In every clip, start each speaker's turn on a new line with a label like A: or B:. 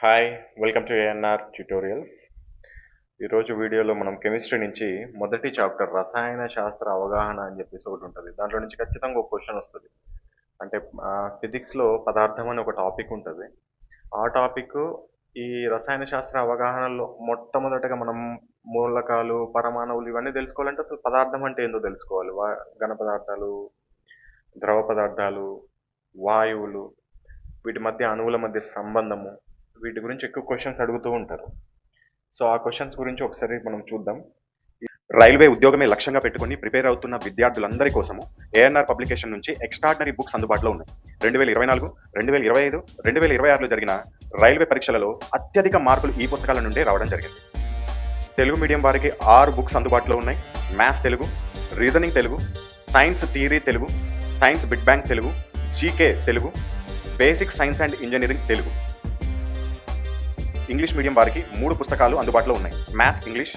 A: Hi, welcome to ANR tutorials. ఈరోజు వీడియోలో మనం కెమిస్ట్రీ నుంచి మొదటి చాప్టర్ రసాయన శాస్త్ర అవగాహన అని చెప్పేసి ఒకటి ఉంటుంది. దాంట్లో నుంచి ఖచ్చితంగా ఒక క్వశ్చన్ వస్తుంది. అంటే ఫిజిక్స్లో పదార్థం అని ఒక టాపిక్ ఉంటుంది. ఆ టాపిక్ ఈ రసాయన శాస్త్ర అవగాహనలో మొట్టమొదటగా మనం మూలకాలు, పరమాణువులు ఇవన్నీ తెలుసుకోవాలంటే అసలు పదార్థం అంటే ఏందో తెలుసుకోవాలి. ఘన పదార్థాలు, ద్రవ పదార్థాలు, వాయువులు, వీటి మధ్య అణువుల మధ్య సంబంధము, వీటి గురించి ఎక్కువ క్వశ్చన్స్ అడుగుతూ ఉంటారు. సో ఆ క్వశ్చన్స్ గురించి ఒకసారి మనం చూద్దాం. రైల్వే ఉద్యోగమే లక్ష్యంగా పెట్టుకుని ప్రిపేర్ అవుతున్న విద్యార్థులందరి కోసము ఏఎన్ఆర్ పబ్లికేషన్ నుంచి ఎక్స్ట్రాడినరీ బుక్స్ అందుబాటులో ఉన్నాయి. 2024, 2025, 2026లో జరిగిన రైల్వే పరీక్షలలో అత్యధిక మార్కులు ఈ పుస్తకాల నుండే రావడం జరిగింది. తెలుగు మీడియం వారికి 6 బుక్స్ అందుబాటులో ఉన్నాయి. Maths Telugu, reasoning Telugu, science theory Telugu, science big bang Telugu, GK Telugu, basic science and engineering Telugu. English medium వారికి 3 పుస్తకాలు అందుబాటులో ఉన్నాయి. Maths English,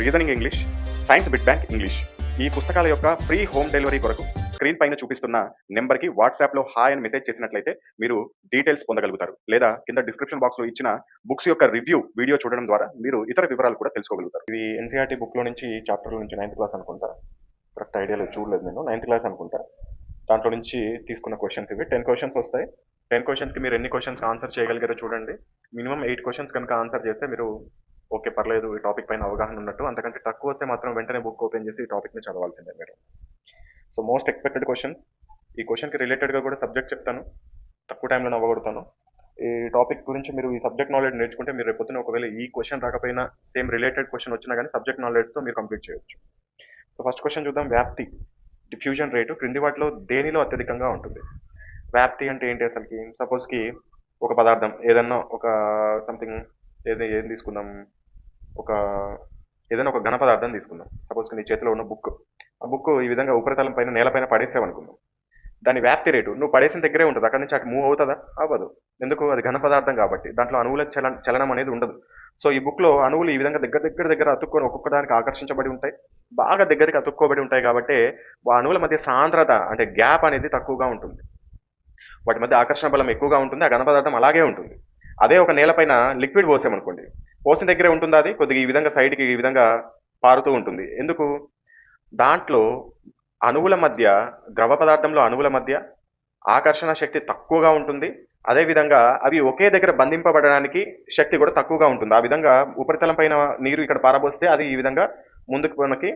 A: reasoning English, science big bang English. ఈ పుస్తకాల యొక్క ఫ్రీ హోమ్ డెలివరీ కొరకు స్క్రీన్ పైన చూపిస్తున్న నెంబర్కి వాట్సాప్లో హాయ్ అని మెసేజ్ చేసినట్లయితే మీరు డీటెయిల్స్ పొందగలుగుతారు. లేదా కింద డిస్క్రిప్షన్ బాక్స్లో ఇచ్చిన బుక్స్ యొక్క రివ్యూ వీడియో చూడడం ద్వారా మీరు ఇతర వివరాలు కూడా తెలుసుకోగలుగుతారు. ఇది ఎన్సీఆర్టీ బుక్లో నుంచి చాప్టర్లో నుంచి 9th క్లాస్ అనుకుంటా, కరెక్ట్ ఐడియాలో చూడలేదు నేను, 9th క్లాస్ అనుకుంటా. దాంట్లో నుంచి తీసుకున్న క్వశ్చన్స్ ఇవి. 10 క్వశ్చన్స్ వస్తాయి. 10 క్వశ్చన్స్కి మీరు ఎన్ని క్వశ్చన్స్ ఆన్సర్ చేయగలిగారో చూడండి. మినిమం 8 క్వశ్చన్స్ కనుక ఆన్సర్ చేస్తే మీరు ఓకే పర్లేదు ఈ టాపిక్ పైన అవగాహన ఉన్నట్టు. అంతకంటే తక్కువ వస్తే మాత్రం వెంటనే బుక్ ఓపెన్ చేసి ఈ టాపిక్ని చదవాల్సిందే మీరు. So most expected question. ఈ క్వశ్చన్కి రిలేటెడ్గా కూడా సబ్జెక్ట్ చెప్తాను, తక్కువ టైంలో అవ్వగొడతాను. ఈ టాపిక్ గురించి మీరు ఈ సబ్జెక్ట్ నాలెడ్జ్ నేర్చుకుంటే మీరు రేపొద్దున ఒకవేళ ఈ క్వశ్చన్ రాకపోయినా సేమ్ రిలేటెడ్ క్వశ్చన్ వచ్చినా కానీ సబ్జెక్ట్ నాలెడ్జ్తో మీరు కంప్లీట్ చేయొచ్చు. సో ఫస్ట్ క్వశ్చన్ చూద్దాం. వ్యాప్తి, డిఫ్యూజన్ రేటు క్రింది వాటిలో దేనిలో అత్యధికంగా ఉంటుంది? వ్యాప్తి అంటే ఏంటి అసలుకి? సపోజ్కి ఒక పదార్థం ఏదన్నా ఒక సంథింగ్ ఏం తీసుకుందాం, ఒక ఏదైనా ఒక ఘన పదార్థం తీసుకుందాం. సపోజ్కి నీ చేతిలో ఉన్న బుక్, ఆ బుక్ ఈ విధంగా ఉపరితలం పైన నేలపైన పడేసావనుకుందాం. దాని వ్యాప్తి రేటు నువ్వు పడేసిన దగ్గరే ఉంటుంది, అక్కడి నుంచి అటు మూవ్ అవుతుందా? అవ్వదు. ఎందుకు? అది ఘన పదార్థం కాబట్టి దాంట్లో అణువుల చలనం అనేది ఉండదు. సో ఈ బుక్లో అణువులు ఈ విధంగా దగ్గర అతుక్కొని ఒక్కొక్క దానికి ఆకర్షించబడి ఉంటాయి, బాగా దగ్గరికి అతుక్కోబడి ఉంటాయి. కాబట్టి ఆ అణువుల మధ్య సాంద్రత అంటే గ్యాప్ అనేది తక్కువగా ఉంటుంది, వాటి మధ్య ఆకర్షణ బలం ఎక్కువగా ఉంటుంది. ఆ ఘన పదార్థం అలాగే ఉంటుంది. అదే ఒక నేలపైన లిక్విడ్ పోసామనుకోండి, పోసిన దగ్గరే ఉంటుందా? అది కొద్దిగా ఈ విధంగా సైడ్కి ఈ విధంగా పారుతూ ఉంటుంది. ఎందుకు? దాంట్లో అణువుల మధ్య, ద్రవ పదార్థంలో అణువుల మధ్య ఆకర్షణ శక్తి తక్కువగా ఉంటుంది. అదేవిధంగా అవి ఒకే దగ్గర బంధింపబడడానికి శక్తి కూడా తక్కువగా ఉంటుంది. ఆ విధంగా ఉపరితలం పైన నీరు ఇక్కడ పారబోస్తే అది ఈ విధంగా ముందుకు మనకి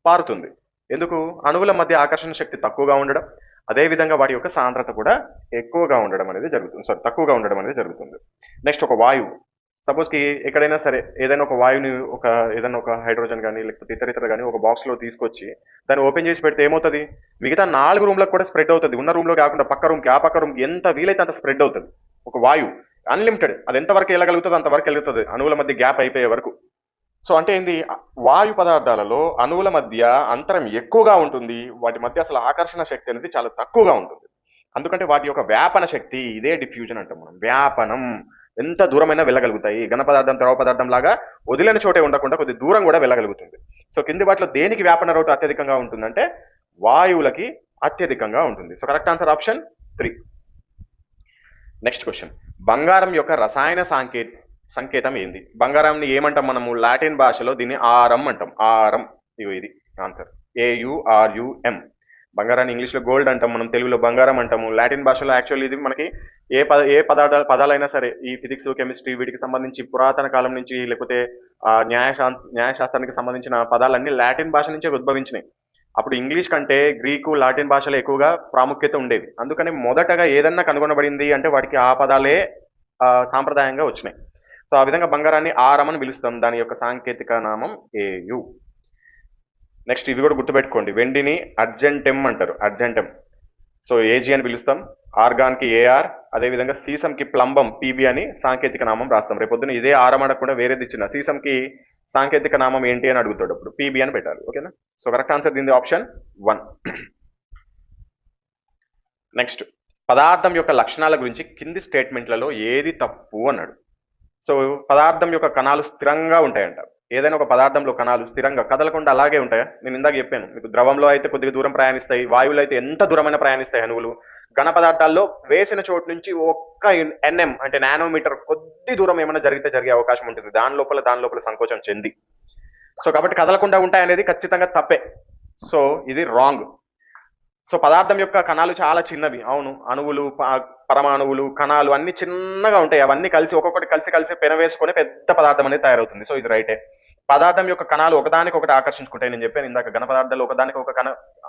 A: పారుతుంది. ఎందుకు? అణువుల మధ్య ఆకర్షణ శక్తి తక్కువగా ఉండడం, అదేవిధంగా వాటి యొక్క సాంద్రత కూడా ఎక్కువగా ఉండడం అనేది జరుగుతుంది, తక్కువగా ఉండడం అనేది జరుగుతుంది. నెక్స్ట్ ఒక వాయువు. సపోజ్కి ఎక్కడైనా సరే ఏదైనా ఒక వాయువుని ఏదైనా ఒక హైడ్రోజన్ కానీ లేకపోతే ఇతర కానీ ఒక బాక్స్లో తీసుకొచ్చి దాన్ని ఓపెన్ చేసి పెడితే ఏమవుతుంది? మిగతా 4 రూమ్లకు కూడా స్ప్రెడ్ అవుతుంది. ఉన్న రూమ్లో కాకుండా పక్క రూమ్కి, ఆ పక్క రూమ్కి ఎంత వీలైతే అంత స్ప్రెడ్ అవుతుంది. ఒక వాయువు అన్లిమిటెడ్, అది ఎంతవరకు వెళ్ళగలుగుతుంది అంతవరకు వెళ్తుంది, అణువుల మధ్య గ్యాప్ అయిపోయే వరకు. సో అంటే ఏంది? వాయు పదార్థాలలో అణువుల మధ్య అంతరం ఎక్కువగా ఉంటుంది, వాటి మధ్య అసలు ఆకర్షణ శక్తి అనేది చాలా తక్కువగా ఉంటుంది. అందుకంటే వాటి యొక్క వ్యాపన శక్తి, ఇదే డిఫ్యూజన్ అంటాం మనం. వ్యాపనం ఎంత దూరమైనా వెళ్ళగలుగుతాయి. ఘన పదార్థం, ద్రవ పదార్థం లాగా వదిలేని చోటే ఉండకుండా కొద్ది దూరం కూడా వెళ్ళగలుగుతుంది. సో కింది వాటిలో దేనికి వ్యాపన రేటు అత్యధికంగా ఉంటుందంటే వాయువులకి అత్యధికంగా ఉంటుంది. So correct answer option 3. Next question. బంగారం యొక్క రసాయన సంకేతం ఏంది? బంగారాన్ని ఏమంటాం మనము? లాటిన్ భాషలో దీన్ని ఆరం అంటాం. ఆరం. ఇది ఆన్సర్. AURUM. బంగారాన్ని ఇంగ్లీష్లో గోల్డ్ అంటాం, మనం తెలుగులో బంగారం అంటాము. లాటిన్ భాషలో యాక్చువల్లీ ఇది మనకి ఏ పదాలైనా సరే, ఈ ఫిజిక్స్, కెమిస్ట్రీ వీటికి సంబంధించి పురాతన కాలం నుంచి లేకపోతే న్యాయశాస్త్రానికి సంబంధించిన పదాలన్నీ లాటిన్ భాష నుంచే ఉద్భవించినాయి. అప్పుడు ఇంగ్లీష్ కంటే గ్రీకు, లాటిన్ భాషలో ఎక్కువగా ప్రాముఖ్యత ఉండేది. అందుకని మొదటగా ఏదన్నా కనుగొనబడింది అంటే వాటికి ఆ పదాలే సాంప్రదాయంగా వచ్చినాయి. సో ఆ విధంగా బంగారాన్ని ఆరం అని పిలుస్తాం, దాని యొక్క సాంకేతిక నామం AU. నెక్స్ట్ ఇది కూడా గుర్తుపెట్టుకోండి, వెండిని అర్జెంటెమ్ అంటారు, అర్జెంటెమ్. సో AG అని పిలుస్తాం, ఆర్గాన్కి AR, అదేవిధంగా సీసంకి ప్లంబం PB అని సాంకేతిక నామం రాస్తాం. రేపొద్దున ఇదే ఆరం అడగకుండా వేరేది ఇచ్చిన సీసంకి సాంకేతిక నామం ఏంటి అని అడుగుతాడు, అప్పుడు PB అని పెట్టాలి. ఓకేనా? సో కరెక్ట్ ఆన్సర్ దీని ఆప్షన్ 1. నెక్స్ట్, పదార్థం యొక్క లక్షణాల గురించి కింది స్టేట్మెంట్లలో ఏది తప్పు అన్నాడు. సో పదార్థం యొక్క కణాలు స్థిరంగా ఉంటాయంట. ఏదైనా ఒక పదార్థంలో కణాలు స్థిరంగా కదలకుండా అలాగే ఉంటాయా? నేను ఇందాక చెప్పాను మీకు, ద్రవంలో అయితే కొద్దిగా దూరం ప్రయాణిస్తాయి, వాయువులో అయితే ఎంత దూరమైన ప్రయాణిస్తాయి అణువులు, ఘన పదార్థాల్లో వేసిన చోటు నుంచి ఒక్క ఎన్ఎం అంటే నానోమీటర్ కొద్ది దూరం ఏమైనా జరిగే అవకాశం ఉంటుంది, దాని లోపల సంకోచం చెంది. సో కాబట్టి కదలకుండా ఉంటాయనేది ఖచ్చితంగా తప్పే. సో ఇది రాంగ్. సో పదార్థం యొక్క కణాలు చాలా చిన్నవి, అవును, అణువులు, పరమాణువులు, కణాలు అన్ని చిన్నగా ఉంటాయి, అవన్నీ కలిసి ఒక్కొక్కటి కలిసి పెనవేసుకొని పెద్ద పదార్థం అనేది తయారవుతుంది. సో ఇది రైటే. పదార్థం యొక్క కణాలు ఒకదానికొకటి ఆకర్షించుకుంటాయి. నేను చెప్పాను ఇందాక, ఘన పదార్థాలు ఒకదానికి ఒక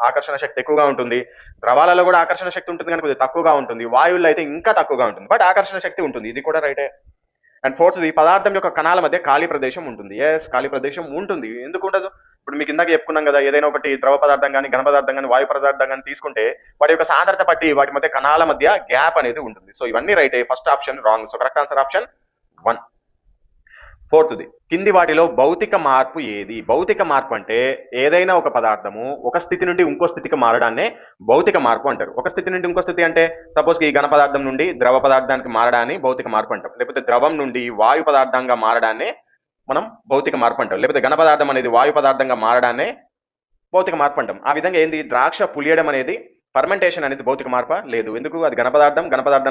A: ఆకర్షణ శక్తి ఎక్కువగా ఉంటుంది, ద్రవాలలో కూడా ఆకర్షణ శక్తి ఉంటుంది కానీ కొద్దిగా తక్కువగా ఉంటుంది, వాయువుల్లో అయితే ఇంకా తక్కువగా ఉంటుంది, బట్ ఆకర్షణ శక్తి ఉంటుంది, ఇది కూడా రైటే. అండ్ ఫోర్త్ది, పదార్థం యొక్క కణాల మధ్య ఖాళీ ప్రదేశం ఉంటుంది. ఎస్, ఖాళీ ప్రదేశం ఉంటుంది, ఎందుకు ఉండదు? ఇప్పుడు మీకు ఇందాక చెప్పుకున్నాం కదా, ఏదైనా ఒకటి ద్రవ పదార్థం కానీ ఘన పదార్థం కానీ వాయు పదార్థం కానీ తీసుకుంటే వాటి యొక్క సాంద్రత బట్టి వాటి మధ్య కణాల మధ్య గ్యాప్ అనేది ఉంటుంది. సో ఇవన్నీ రైటే, first option wrong. So correct answer option 1. ఫోర్త్ది, కింది వాటిలో భౌతిక మార్పు ఏది? భౌతిక మార్పు అంటే ఏదైనా ఒక పదార్థము ఒక స్థితి నుండి ఇంకో స్థితికి మారడాన్నే భౌతిక మార్పు అంటారు. ఒక స్థితి నుండి ఇంకో స్థితి అంటే సపోజ్ ఈ ఘన పదార్థం నుండి ద్రవ పదార్థానికి మారడాన్ని భౌతిక మార్పు అంటాం, లేకపోతే ద్రవం నుండి వాయు పదార్థంగా మారడాన్నే మనం భౌతిక మార్పు అంటాం, లేకపోతే ఘన పదార్థం అనేది వాయు పదార్థంగా మారడాన్నే భౌతిక మార్పు అంటాం. ఆ విధంగా ఏంది, ద్రాక్ష పులియడం అనేది ఫర్మెంటేషన్ అనేది భౌతిక మార్ప లేదు, ఎందుకు? అది ఘన పదార్థం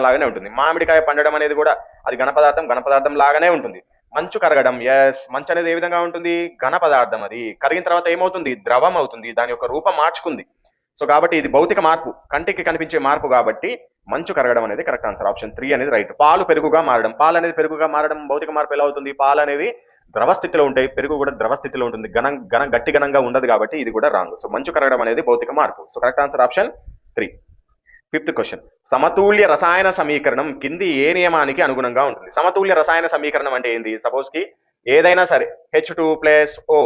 A: లాగానే ఉంటుంది. మామిడికాయ పండడం అనేది కూడా అది ఘన పదార్థం లాగానే ఉంటుంది. మంచు కరగడం, ఎస్, మంచు అనేది ఏ విధంగా ఉంటుంది? ఘన పదార్థం, అది కరిగిన తర్వాత ఏమవుతుంది? ద్రవం అవుతుంది, దాని యొక్క రూపం మార్చుకుంది. సో కాబట్టి ఇది భౌతిక మార్పు, కంటికి కనిపించే మార్పు, కాబట్టి మంచు కరగడం అనేది కరెక్ట్ ఆన్సర్ ఆప్షన్ 3 అనేది రైట్. పాలు పెరుగుగా మారడం భౌతిక మార్పు ఎలా అవుతుంది? పాలు అనేవి ద్రవ స్థితిలో ఉంటాయి, పెరుగు కూడా ద్రవ స్థితిలో ఉంటుంది, గట్టి ఘనంగా ఉండదు, కాబట్టి ఇది కూడా రాంగ్. సో మంచు కరగడం అనేది భౌతిక మార్పు. So correct answer option 3. 5th question, సమతుల్య రసాయన సమీకరణం కింది ఏ నియమానికి అనుగుణంగా ఉంటుంది? సమతుల్య రసాయన సమీకరణం అంటే ఏంది? సపోజ్ కి ఏదైనా సరే H2+O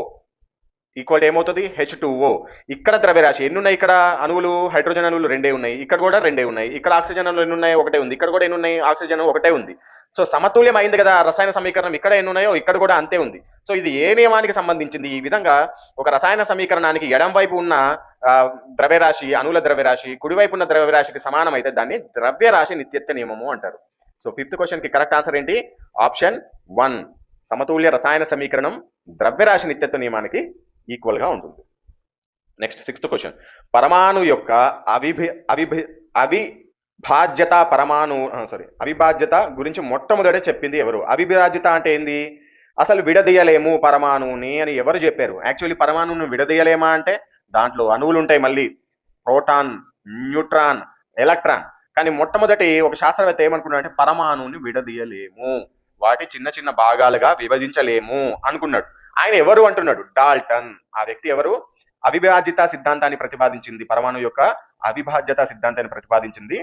A: ఈక్వల్ ఏమవుతుంది? H2O. ఇక్కడ ద్రవ్యరాశి ఎన్ని ఉన్నాయి? ఇక్కడ అణువులు, హైడ్రోజన్ అణువులు 2 ఉన్నాయి, ఇక్కడ కూడా 2 ఉన్నాయి, ఇక్కడ ఆక్సిజన్ అణువులు ఎన్ని ఉన్నాయి? 1 ఉంది, ఇక్కడ కూడా ఎన్ని ఉన్నాయి? ఆక్సిజన్ 1 ఉంది. సో సమతుల్యం అయింది కదా రసాయన సమీకరణం, ఇక్కడ ఎన్ని ఉన్నాయో ఇక్కడ కూడా అంతే ఉంది. సో ఇది ఏ నియమానికి సంబంధించింది? ఈ విధంగా ఒక రసాయన సమీకరణానికి ఎడం వైపు ఉన్న ద్రవ్యరాశి, అణువుల ద్రవ్యరాశి కుడివైపు ఉన్న ద్రవ్యరాశికి సమానం అయితే దాన్ని ద్రవ్యరాశి నిత్యత్వ నియమము అంటారు. సో 5th క్వశ్చన్ కి కరెక్ట్ ఆన్సర్ ఏంటి? ఆప్షన్ 1. సమతుల్య రసాయన సమీకరణం ద్రవ్యరాశి నిత్యత్వ నియమానికి ఈక్వల్ గా ఉంటుంది. నెక్స్ట్ 6th క్వశ్చన్, పరమాణు యొక్క అవిభాజ్యత గురించి మొట్టమొదట చెప్పింది ఎవరు? అవిభాజ్యత అంటే ఏంది? అసలు విడదీయలేము పరమాణువుని అని ఎవరు చెప్పారు? యాక్చువల్లీ పరమాణువును విడదీయలేమా అంటే దాంట్లో అణువులు ఉంటాయి, మళ్ళీ ప్రోటాన్, న్యూట్రాన్, ఎలక్ట్రాన్. కానీ మొట్టమొదటి ఒక శాస్త్రవేత్త ఏమనుకున్నాడు అంటే పరమాణువుని విడదీయలేము, వాటి చిన్న చిన్న భాగాలుగా విభజించలేము అనుకున్నాడు. ఆయన ఎవరు అంటున్నాడు? డాల్టన్. ఆ వ్యక్తి ఎవరు? అవిభాజ్యత సిద్ధాంతాన్ని ప్రతిపాదించింది, పరమాణు యొక్క అవిభాజ్యత సిద్ధాంతాన్ని ప్రతిపాదించింది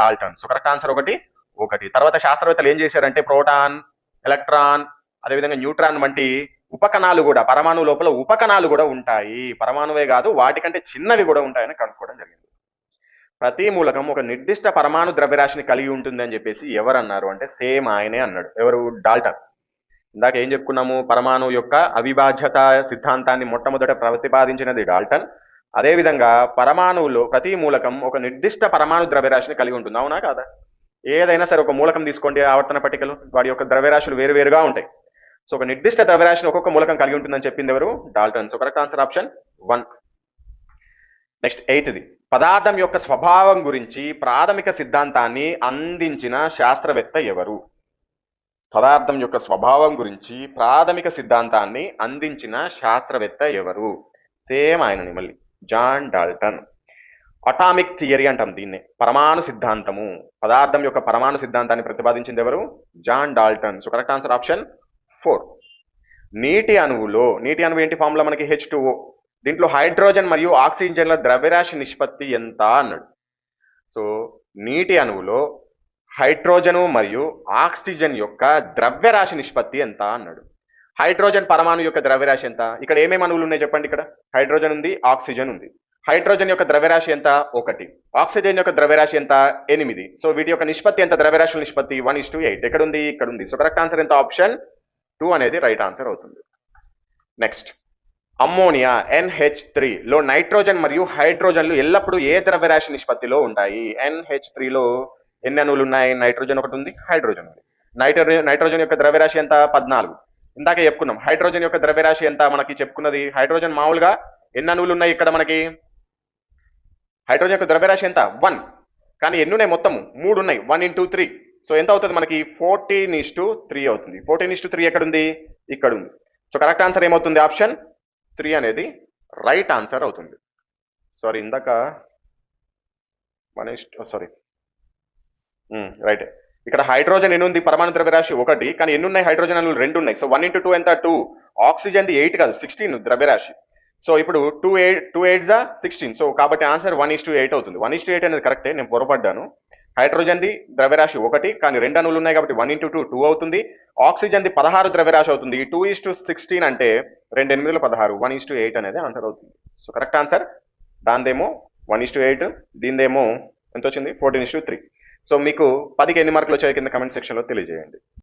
A: డాల్టన్. సో కరెక్ట్ ఆన్సర్ ఒకటి. తర్వాత శాస్త్రవేత్తలు ఏం చేశారంటే ప్రోటాన్, ఎలక్ట్రాన్, అదేవిధంగా న్యూట్రాన్ వంటి ఉపకణాలు కూడా, పరమాణు లోపల ఉపకణాలు కూడా ఉంటాయి, పరమాణువే కాదు వాటికంటే చిన్నవి కూడా ఉంటాయని కనుక్కోవడం జరిగింది. ప్రతి మూలకం ఒక నిర్దిష్ట పరమాణు ద్రవ్యరాశిని కలిగి ఉంటుంది అని చెప్పేసి ఎవరు అన్నారు అంటే సేమ్ ఆయనే అన్నాడు. ఎవరు? డాల్టన్. ఇందాక ఏం చెప్పుకున్నాము? పరమాణు యొక్క అవిభాజ్యత సిద్ధాంతాన్ని మొట్టమొదట ప్రతిపాదించినది డాల్టన్. అదేవిధంగా పరమాణువులో ప్రతి మూలకం ఒక నిర్దిష్ట పరమాణు ద్రవ్యరాశిని కలిగి ఉంటుంది, అవునా కాదా? ఏదైనా సరే ఒక మూలకం తీసుకోండి, ఆవర్తన పట్టికలు, వాటి యొక్క ద్రవ్యరాశులు వేరువేరుగా ఉంటాయి. సో ఒక నిర్దిష్ట ద్రవ్యరాశిని ఒక్కొక్క మూలకం కలిగి ఉంటుందని చెప్పింది ఎవరు? Dalton. So correct answer option 1. Next 8th, పదార్థం యొక్క స్వభావం గురించి ప్రాథమిక సిద్ధాంతాన్ని అందించిన శాస్త్రవేత్త ఎవరు? పదార్థం యొక్క స్వభావం గురించి ప్రాథమిక సిద్ధాంతాన్ని అందించిన శాస్త్రవేత్త ఎవరు? సేమ్ ఆయనని, మళ్ళీ జాన్ డాల్టన్. అటామిక్ థియరీ అంటాం దీన్నే, పరమాణు సిద్ధాంతము. పదార్థం యొక్క పరమాణు సిద్ధాంతాన్ని ప్రతిపాదించింది ఎవరు? John Dalton. So correct answer option 4. నీటి అణువు ఏంటి ఫార్ములా మనకి? H2O. దీంట్లో హైడ్రోజన్ మరియు ఆక్సిజన్ల ద్రవ్యరాశి నిష్పత్తి ఎంత అన్నాడు. సో నీటి అణువులో హైడ్రోజను మరియు ఆక్సిజన్ యొక్క ద్రవ్యరాశి నిష్పత్తి ఎంత అన్నాడు. హైడ్రోజన్ పరమాణు యొక్క ద్రవ్యరాశి ఎంత? ఇక్కడ ఏమేమి అణువులు ఉన్నాయి చెప్పండి. ఇక్కడ హైడ్రోజన్ ఉంది, ఆక్సిజన్ ఉంది. హైడ్రోజన్ యొక్క ద్రవ్యరాశి ఎంత? 1. ఆక్సిజన్ యొక్క ద్రవ్యరాశి ఎంత? 8. సో వీటి యొక్క నిష్పత్తి ఎంత? ద్రవ్యరాశుల నిష్పత్తి 1:8. ఎక్కడ ఉంది? ఇక్కడ ఉంది. సో కరెక్ట్ ఆన్సర్ ఎంత? ఆప్షన్ 2 అనేది రైట్ ఆన్సర్ అవుతుంది. నెక్స్ట్, అమ్మోనియా NH3 లో నైట్రోజన్ మరియు హైడ్రోజన్లు ఎల్లప్పుడూ ఏ ద్రవ్యరాశి నిష్పత్తిలో ఉంటాయి? NH3లో ఎన్ని అణువులు ఉన్నాయి? నైట్రోజన్ 1 ఉంది, హైడ్రోజన్ ఉంది. నైట్రోజన్ యొక్క ద్రవ్యరాశి ఎంత? 14. ఇందాకే చెప్పుకున్నాం. హైడ్రోజన్ యొక్క ద్రవ్యరాశి ఎంత మనకి చెప్పుకున్నది? హైడ్రోజన్ మామూలుగా ఎన్ని అణువులు ఉన్నాయి ఇక్కడ మనకి? హైడ్రోజన్ యొక్క ద్రవ్యరాశి ఎంత? 1. కానీ ఎన్ని ఉన్నాయి మొత్తం 3 ఉన్నాయి, 1 into 3. సో ఎంత అవుతుంది మనకి 14:3 అవుతుంది. 14:3 ఎక్కడుంది, ఇక్కడ ఉంది. సో కరెక్ట్ ఆన్సర్ ఏమవుతుంది, ఆప్షన్ 3 అనేది రైట్ ఆన్సర్ అవుతుంది. సారీ ఇందాక సారీ రైట్. ఇక్కడ హైడ్రోజన్ ఎన్ని ఉంది, పరమాణు ద్రవ్యరాశి 1, కానీ ఎన్ని ఉన్నాయి హైడ్రోజన్ అణువులు 2 ఉన్నాయి. సో 1 into 2 ఎంత 2. ఆక్సిజన్ది 8 కాదు 16 ద్రవ్యరాశి. సో ఇప్పుడు 2 8 16. సో కాబట్టి ఆన్సర్ 1:8 అవుతుంది. 1:8 అనేది కరెక్టే, నేను పొరపడ్డాను. హైడ్రోజన్ది ద్రవ్యరాశి 1, కానీ 2 అణువులు ఉన్నాయి కాబట్టి 1 into 2 2 అవుతుంది. ఆక్సిజన్ది 16 ద్రవ్యరాశి అవుతుంది. ఈ 2:16 అంటే 2 8 16, 1:8 అనేది ఆన్సర్ అవుతుంది. సో కరెక్ట్ ఆన్సర్ దానిదేమో 1:8, దీనిదేమో ఎంత వచ్చింది 14:3. సో మీకు 10కి ఎన్ని మార్కులు వచ్చాయి కింద కమెంట్ సెక్షన్లో తెలియజేయండి.